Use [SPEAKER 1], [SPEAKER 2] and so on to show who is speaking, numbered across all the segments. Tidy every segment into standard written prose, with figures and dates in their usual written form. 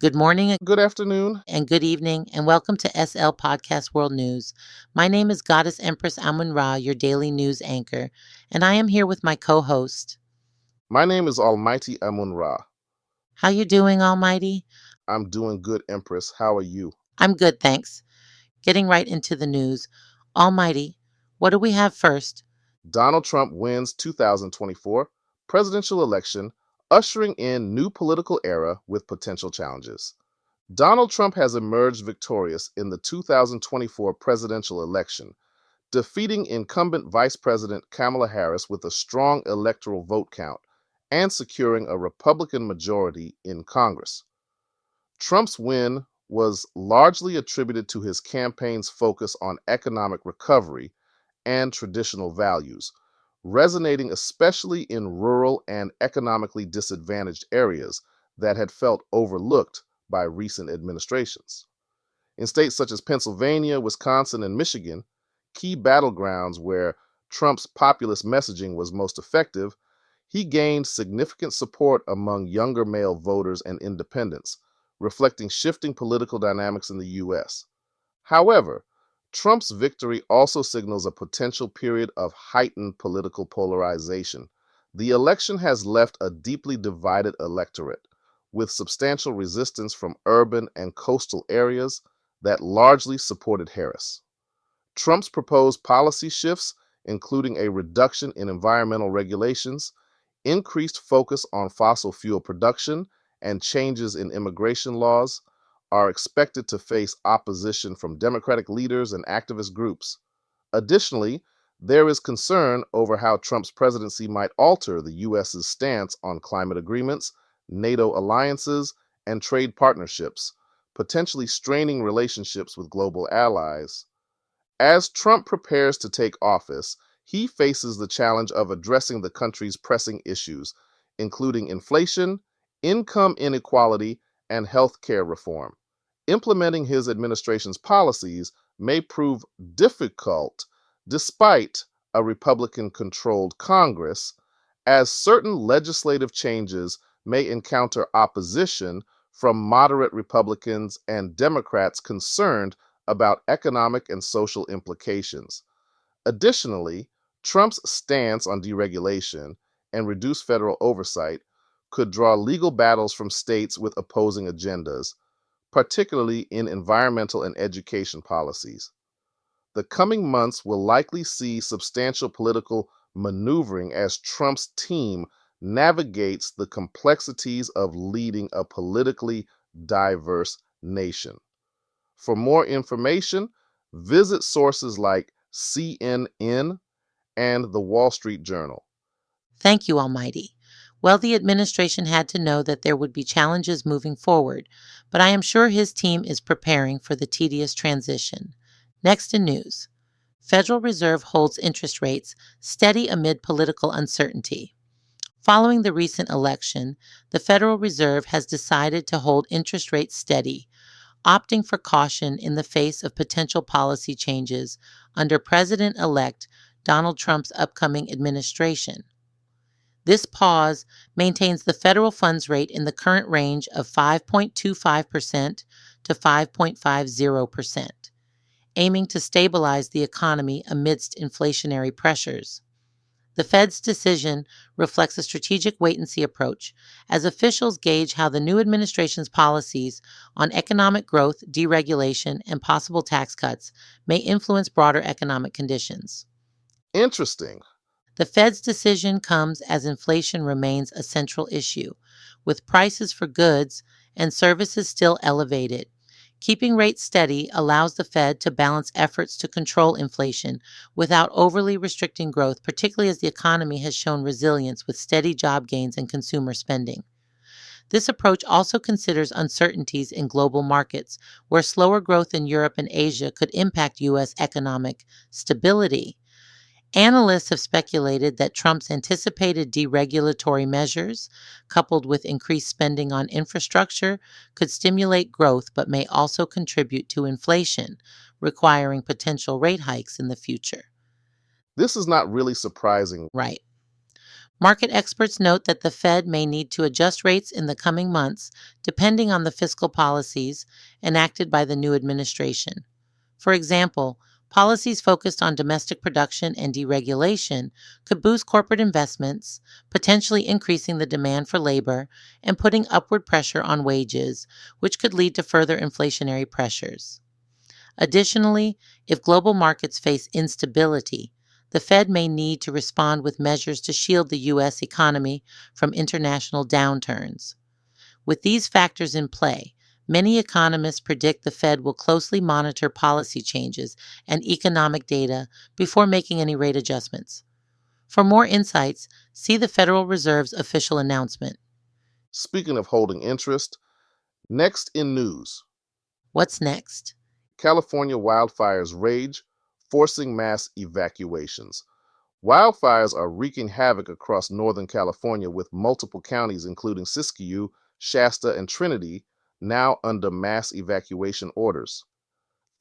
[SPEAKER 1] Good morning
[SPEAKER 2] Good afternoon.
[SPEAKER 1] and good evening, and welcome to SL Podcast World News. My name is Goddess Empress Amun Ra, your daily news anchor, and I am here with my co-host.
[SPEAKER 2] My name is Almighty Amun Ra.
[SPEAKER 1] How you doing, Almighty?
[SPEAKER 2] I'm doing good, Empress. How are you?
[SPEAKER 1] I'm good, thanks. Getting right into the news. Almighty, what do we have first?
[SPEAKER 2] Donald Trump wins 2024 presidential election, ushering in new political era with potential challenges. Donald Trump has emerged victorious in the 2024 presidential election, defeating incumbent Vice President Kamala Harris with a strong electoral vote count and securing a Republican majority in Congress. Trump's win was largely attributed to his campaign's focus on economic recovery and traditional values, resonating especially in rural and economically disadvantaged areas that had felt overlooked by recent administrations. In states such as Pennsylvania, Wisconsin, and Michigan, key battlegrounds where Trump's populist messaging was most effective, he gained significant support among younger male voters and independents, reflecting shifting political dynamics in the U.S. However, Trump's victory also signals a potential period of heightened political polarization. The election has left a deeply divided electorate, with substantial resistance from urban and coastal areas that largely supported Harris. Trump's proposed policy shifts, including a reduction in environmental regulations, increased focus on fossil fuel production, and changes in immigration laws, are expected to face opposition from Democratic leaders and activist groups. Additionally, there is concern over how Trump's presidency might alter the U.S.'s stance on climate agreements, NATO alliances, and trade partnerships, potentially straining relationships with global allies. As Trump prepares to take office, he faces the challenge of addressing the country's pressing issues, including inflation, income inequality, and health care reform. Implementing his administration's policies may prove difficult despite a Republican controlled Congress, as certain legislative changes may encounter opposition from moderate Republicans and Democrats concerned about economic and social implications. Additionally, Trump's stance on deregulation and reduced federal oversight could draw legal battles from states with opposing agendas, particularly in environmental and education policies. The coming months will likely see substantial political maneuvering as Trump's team navigates the complexities of leading a politically diverse nation. For more information, visit sources like CNN and the Wall Street Journal.
[SPEAKER 1] Thank you, Almighty. Well, the administration had to know that there would be challenges moving forward, but I am sure his team is preparing for the tedious transition. Next in news. Federal Reserve holds interest rates steady amid political uncertainty. Following the recent election, the Federal Reserve has decided to hold interest rates steady, opting for caution in the face of potential policy changes under President elect Donald Trump's upcoming administration. This pause maintains the federal funds rate in the current range of 5.25% to 5.50%, aiming to stabilize the economy amidst inflationary pressures. The Fed's decision reflects a strategic wait and see approach as officials gauge how the new administration's policies on economic growth, deregulation, and possible tax cuts may influence broader economic conditions.
[SPEAKER 2] Interesting.
[SPEAKER 1] The Fed's decision comes as inflation remains a central issue, with prices for goods and services still elevated. Keeping rates steady allows the Fed to balance efforts to control inflation without overly restricting growth, particularly as the economy has shown resilience with steady job gains and consumer spending. This approach also considers uncertainties in global markets, where slower growth in Europe and Asia could impact U.S. economic stability. Analysts have speculated that Trump's anticipated deregulatory measures, coupled with increased spending on infrastructure, could stimulate growth but may also contribute to inflation, requiring potential rate hikes in the future.
[SPEAKER 2] This is not really surprising.
[SPEAKER 1] Right. Market experts note that the Fed may need to adjust rates in the coming months depending on the fiscal policies enacted by the new administration. For example, policies focused on domestic production and deregulation could boost corporate investments, potentially increasing the demand for labor and putting upward pressure on wages, which could lead to further inflationary pressures. Additionally, if global markets face instability, the Fed may need to respond with measures to shield the U.S. economy from international downturns. With these factors in play, many economists predict the Fed will closely monitor policy changes and economic data before making any rate adjustments. For more insights, see the Federal Reserve's official announcement.
[SPEAKER 2] Speaking of holding interest, next in news,
[SPEAKER 1] What's next?
[SPEAKER 2] California wildfires rage, forcing mass evacuations. Wildfires are wreaking havoc across Northern California, with multiple counties, including Siskiyou, Shasta, and Trinity, now under mass evacuation orders.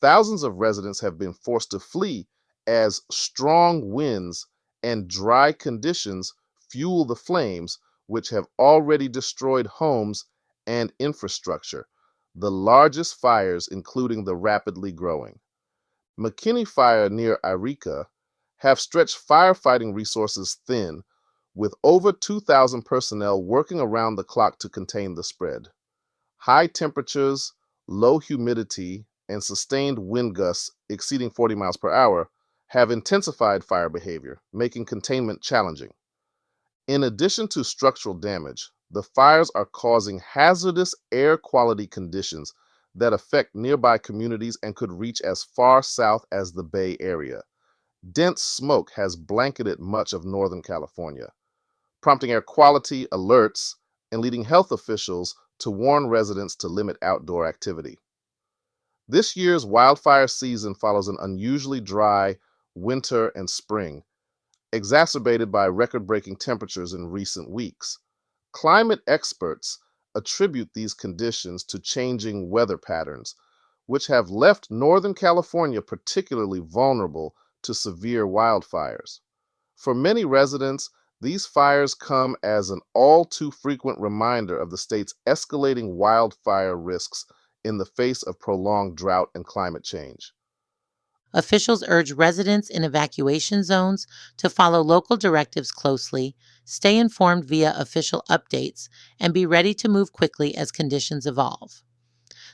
[SPEAKER 2] Thousands of residents have been forced to flee as strong winds and dry conditions fuel the flames, which have already destroyed homes and infrastructure, the largest fires including the rapidly growing McKinney Fire near Eureka have stretched firefighting resources thin, with over 2,000 personnel working around the clock to contain the spread. High temperatures, low humidity, and sustained wind gusts exceeding 40 miles per hour have intensified fire behavior, making containment challenging. In addition to structural damage, the fires are causing hazardous air quality conditions that affect nearby communities and could reach as far south as the Bay Area. Dense smoke has blanketed much of Northern California, prompting air quality alerts and leading health officials to warn residents to limit outdoor activity. This year's wildfire season follows an unusually dry winter and spring, exacerbated by record-breaking temperatures in recent weeks. Climate experts attribute these conditions to changing weather patterns, which have left Northern California particularly vulnerable to severe wildfires. For many residents, these fires come as an all too frequent reminder of the state's escalating wildfire risks in the face of prolonged drought and climate change.
[SPEAKER 1] Officials urge residents in evacuation zones to follow local directives closely, stay informed via official updates, and be ready to move quickly as conditions evolve.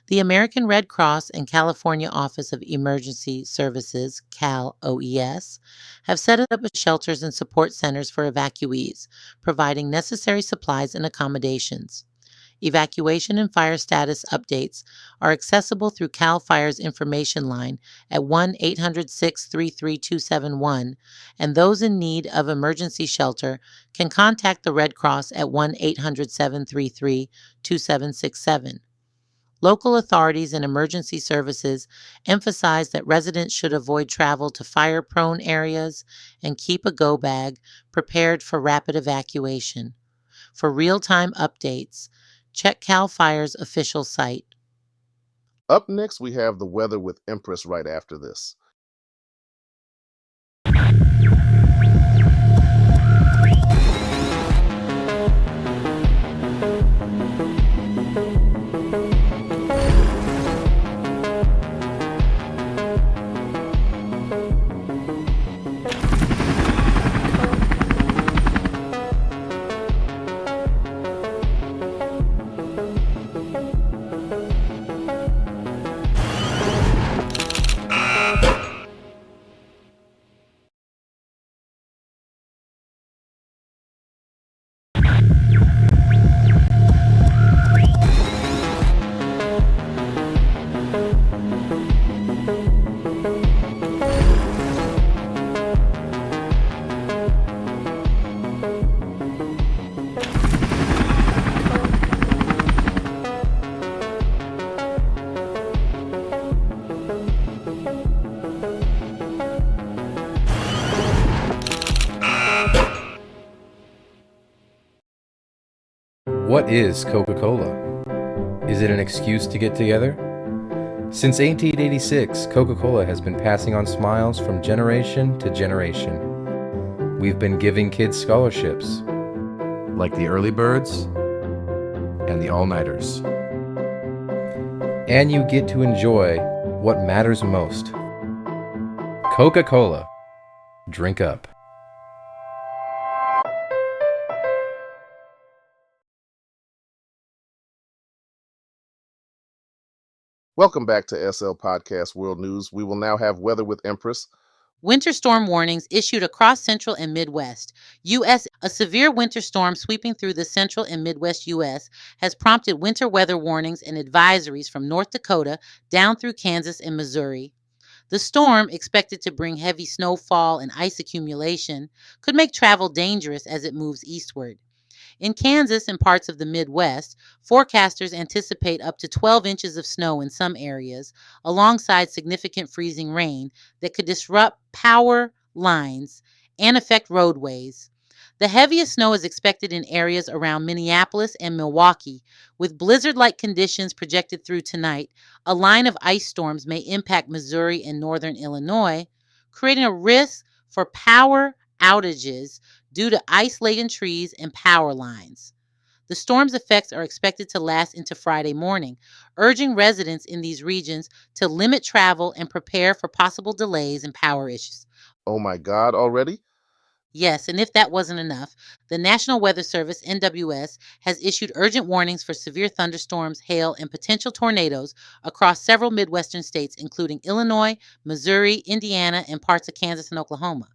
[SPEAKER 1] The American Red Cross and California Office of Emergency Services, Cal OES, have set up shelters and support centers for evacuees, providing necessary supplies and accommodations. Evacuation and fire status updates are accessible through CAL FIRE's information line at 1-800-633-271, and those in need of emergency shelter can contact the Red Cross at 1-800-733-2767. Local authorities and emergency services emphasize that residents should avoid travel to fire-prone areas and keep a go bag prepared for rapid evacuation. For real-time updates, check CAL FIRE's official site.
[SPEAKER 2] Up next, we have the weather with Empress right after this.
[SPEAKER 3] What is Coca-Cola? Is it an excuse to get together? Since 1886, Coca-Cola has been passing on smiles from generation to generation. We've been giving kids scholarships, like the early birds and the all-nighters. And you get to enjoy what matters most. Coca-Cola. Drink up.
[SPEAKER 2] Welcome back to SL Podcast World News. We will now have weather with Empress.
[SPEAKER 1] Winter storm warnings issued across Central and Midwest U.S. A severe winter storm sweeping through the Central and Midwest U.S. has prompted winter weather warnings and advisories from North Dakota down through Kansas and Missouri. The storm, expected to bring heavy snowfall and ice accumulation, could make travel dangerous as it moves eastward. In Kansas and parts of the Midwest, forecasters anticipate up to 12 inches of snow in some areas, alongside significant freezing rain that could disrupt power lines and affect roadways. The heaviest snow is expected in areas around Minneapolis and Milwaukee, with blizzard-like conditions projected through tonight. A line of ice storms may impact Missouri and northern Illinois, creating a risk for power outages due to ice-laden trees and power lines. The storm's effects are expected to last into Friday morning, urging residents in these regions to limit travel and prepare for possible delays and power issues.
[SPEAKER 2] Oh my God, already?
[SPEAKER 1] Yes, and if that wasn't enough, the National Weather Service, NWS, has issued urgent warnings for severe thunderstorms, hail, and potential tornadoes across several Midwestern states, including Illinois, Missouri, Indiana, and parts of Kansas and Oklahoma.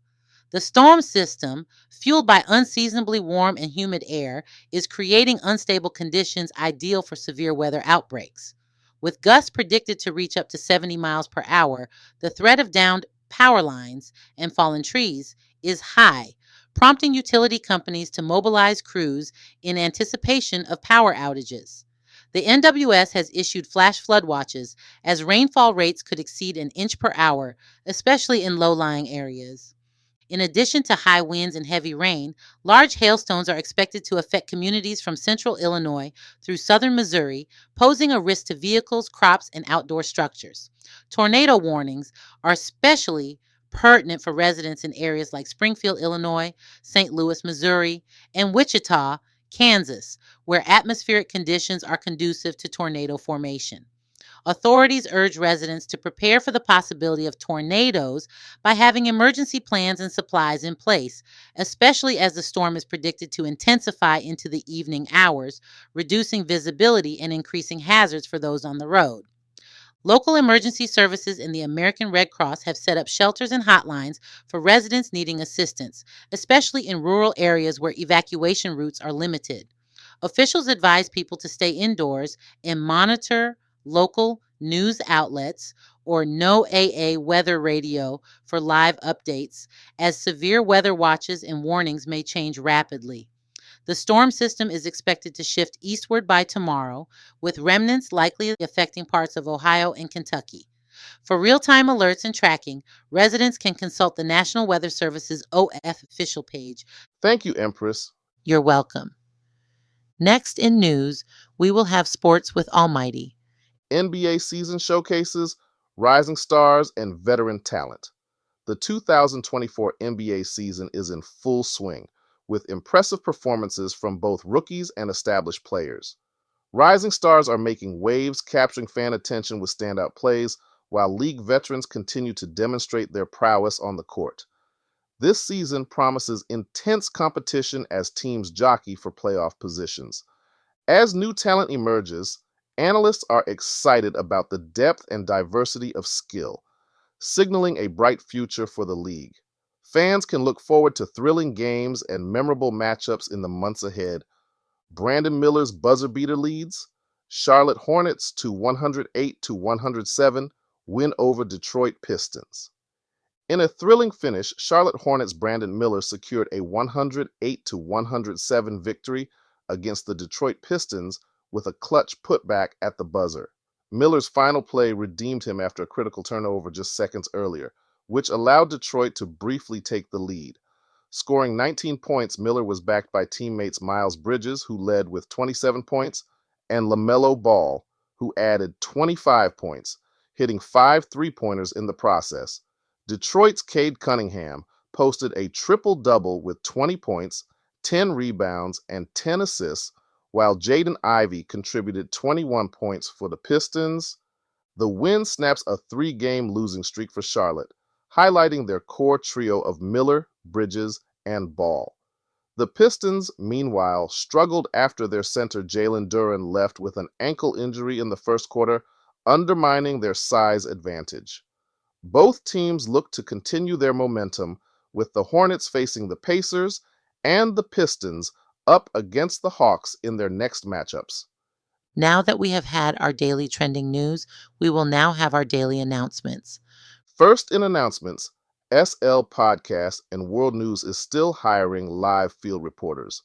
[SPEAKER 1] The storm system, fueled by unseasonably warm and humid air, is creating unstable conditions ideal for severe weather outbreaks. With gusts predicted to reach up to 70 miles per hour, the threat of downed power lines and fallen trees is high, prompting utility companies to mobilize crews in anticipation of power outages. The NWS has issued flash flood watches as rainfall rates could exceed an inch per hour, especially in low-lying areas. In addition to high winds and heavy rain, large hailstones are expected to affect communities from central Illinois through southern Missouri, posing a risk to vehicles, crops, and outdoor structures. Tornado warnings are especially pertinent for residents in areas like Springfield, Illinois, St. Louis, Missouri, and Wichita, Kansas, where atmospheric conditions are conducive to tornado formation. Authorities urge residents to prepare for the possibility of tornadoes by having emergency plans and supplies in place, especially as the storm is predicted to intensify into the evening hours, reducing visibility and increasing hazards for those on the road. Local emergency services and the American Red Cross have set up shelters and hotlines for residents needing assistance, especially in rural areas where evacuation routes are limited. Officials advise people to stay indoors and monitor local news outlets or NOAA weather radio for live updates, as severe weather watches and warnings may change rapidly. The storm system is expected to shift eastward by tomorrow, with remnants likely affecting parts of Ohio and Kentucky. For real-time alerts and tracking, residents can consult the National Weather Service's OF official page.
[SPEAKER 2] Thank you, Empress.
[SPEAKER 1] You're welcome. Next in news, we will have sports with Almighty.
[SPEAKER 2] NBA season showcases, rising stars, and veteran talent. The 2024 NBA season is in full swing, with impressive performances from both rookies and established players. Rising stars are making waves, capturing fan attention with standout plays, while league veterans continue to demonstrate their prowess on the court. This season promises intense competition as teams jockey for playoff positions. As new talent emerges, analysts are excited about the depth and diversity of skill, signaling a bright future for the league. Fans can look forward to thrilling games and memorable matchups in the months ahead. Brandon Miller's buzzer beater leads, Charlotte Hornets to 108-107 win over Detroit Pistons. In a thrilling finish, Charlotte Hornets' Brandon Miller secured a 108-107 victory against the Detroit Pistons with a clutch putback at the buzzer. Miller's final play redeemed him after a critical turnover just seconds earlier, which allowed Detroit to briefly take the lead. Scoring 19 points, Miller was backed by teammates Miles Bridges, who led with 27 points, and LaMelo Ball, who added 25 points, hitting 5 three-pointers in the process. Detroit's Cade Cunningham posted a triple-double with 20 points, 10 rebounds, and 10 assists, while Jaden Ivey contributed 21 points for the Pistons. The win snaps a 3-game losing streak for Charlotte, highlighting their core trio of Miller, Bridges, and Ball. The Pistons, meanwhile, struggled after their center Jalen Duren left with an ankle injury in the first quarter, undermining their size advantage. Both teams look to continue their momentum, with the Hornets facing the Pacers and the Pistons up against the Hawks in their next matchups.
[SPEAKER 1] Now that we have had our daily trending news, we will now have our daily announcements.
[SPEAKER 2] First in announcements, SL Podcast and World News is still hiring live field reporters.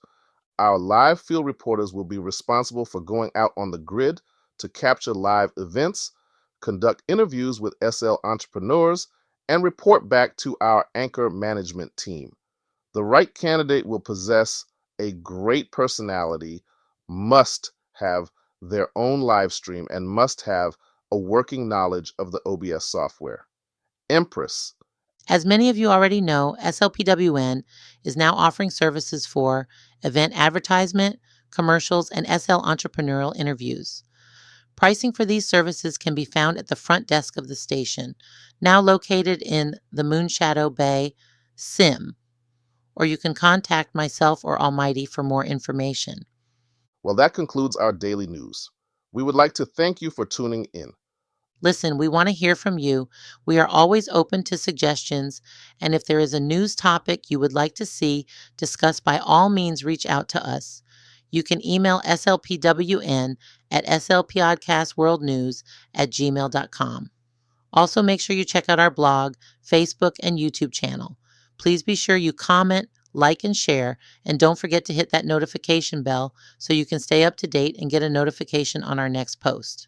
[SPEAKER 2] Our live field reporters will be responsible for going out on the grid to capture live events, conduct interviews with SL entrepreneurs, and report back to our anchor management team. The right candidate will possess a great personality, must have their own live stream, and must have a working knowledge of the OBS software. Empress.
[SPEAKER 1] As many of you already know, SLPWN is now offering services for event advertisement, commercials, and SL entrepreneurial interviews. Pricing for these services can be found at the front desk of the station, now located in the Moonshadow Bay SIM, or you can contact myself or Almighty for more information.
[SPEAKER 2] Well, that concludes our daily news. We would like to thank you for tuning in.
[SPEAKER 1] Listen, we want to hear from you. We are always open to suggestions, and if there is a news topic you would like to see discussed, by all means reach out to us. You can email slpwn at slpodcastworldnews@gmail.com. Also, make sure you check out our blog, Facebook, and YouTube channel. Please be sure you comment, like, and share, and don't forget to hit that notification bell so you can stay up to date and get a notification on our next post.